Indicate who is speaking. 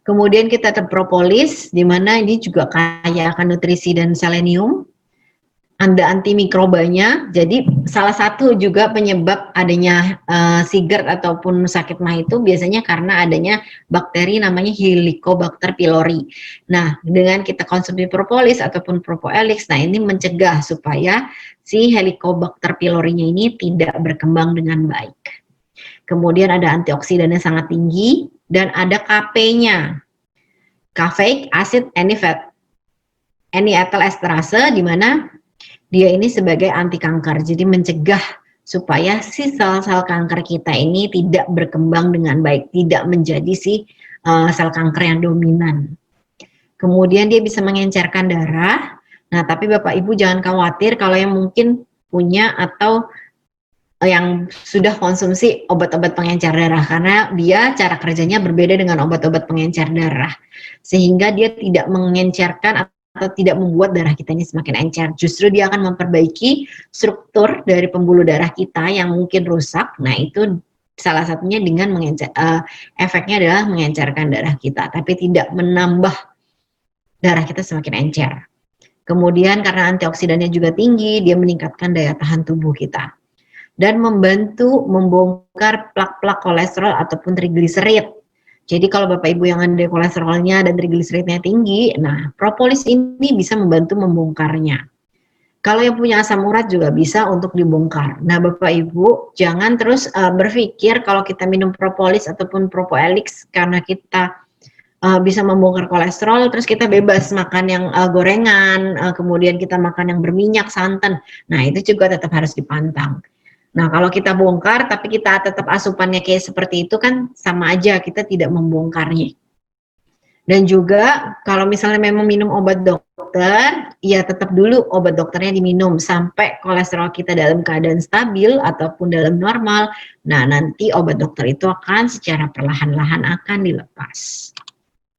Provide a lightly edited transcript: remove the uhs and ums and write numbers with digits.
Speaker 1: Kemudian kita ada propolis, di mana ini juga kaya akan nutrisi dan selenium. Ada antimikrobanya, jadi salah satu juga penyebab adanya SIGERD ataupun sakit mah itu biasanya karena adanya bakteri namanya Helicobacter pylori. Nah, dengan kita konsumsi propolis ataupun propoelix, nah ini mencegah supaya si Helicobacter pylorinya ini tidak berkembang dengan baik. Kemudian ada antioksidannya sangat tinggi dan ada Kp-nya, caffeic acid N-ethyl esterase, di mana dia ini sebagai anti kanker, jadi mencegah supaya si sel-sel kanker kita ini tidak berkembang dengan baik, tidak menjadi si sel kanker yang dominan. Kemudian dia bisa mengencerkan darah. Nah, tapi Bapak Ibu jangan khawatir kalau yang mungkin punya atau yang sudah konsumsi obat-obat pengencer darah, karena dia cara kerjanya berbeda dengan obat-obat pengencer darah, sehingga dia tidak mengencerkan atau tidak membuat darah kita ini semakin encer. Justru dia akan memperbaiki struktur dari pembuluh darah kita yang mungkin rusak. Nah, itu salah satunya dengan efeknya adalah mengencerkan darah kita, tapi tidak menambah darah kita semakin encer. Kemudian karena antioksidannya juga tinggi, dia meningkatkan daya tahan tubuh kita dan membantu membongkar plak-plak kolesterol ataupun trigliserid. Jadi kalau Bapak Ibu yang ada kolesterolnya dan trigliseridnya tinggi, nah propolis ini bisa membantu membongkarnya. Kalau yang punya asam urat juga bisa untuk dibongkar. Nah Bapak Ibu jangan terus berpikir kalau kita minum propolis ataupun propoelix karena kita bisa membongkar kolesterol, terus kita bebas makan yang gorengan, kemudian kita makan yang berminyak, santan. Nah itu juga tetap harus dipantang. Nah, kalau kita bongkar tapi kita tetap asupannya kayak seperti itu kan sama aja, kita tidak membongkarnya. Dan juga kalau misalnya memang minum obat dokter, ya tetap dulu obat dokternya diminum sampai kolesterol kita dalam keadaan stabil ataupun dalam normal. Nah, nanti obat dokter itu akan secara perlahan-lahan akan dilepas.